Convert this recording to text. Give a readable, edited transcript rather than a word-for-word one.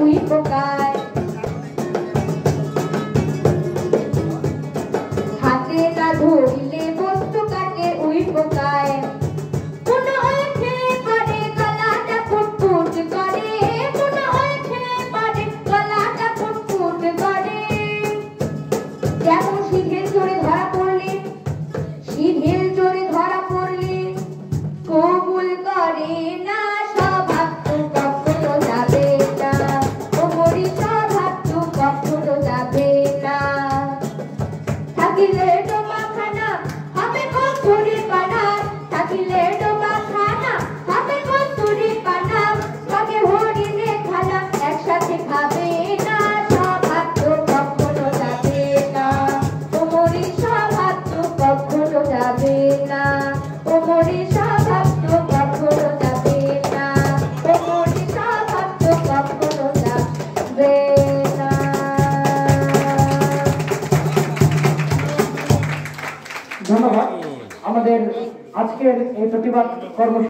We পোকায় হাতে না ধরিলে বস্তু কাটে উই পোকায় কোনো ওঠে পারে গলাটা ফুটফুট করে কোনো ওঠে পারে গলাটা ফুটফুট করে যেমন সিঁধের জোরে ধরা পড়লে সিঁধের জোরে ধরা পড়লে কবুল করে না স্বভাব তো কখনো যাবে না ও মরি স্বভাব তো কখনো যাবে না থাকিলে ডোবা খানা হবে কস্তুরি পানা থাকিলে ডোবা খানা হবে কস্তুরি পানা কাকে হরিণে খানা একসাথে খাবে না স্বভাব তো কখনো যাবে না ও মরি স্বভাব তো কখনো যাবে না ও মরি স্বভাব তো কখনো যাবে না ও মরি স্বভাব তো কখনো যাবে না। ধন্যবাদ। আমাদের আজকের এই প্রতিবাদ কর্মসূচি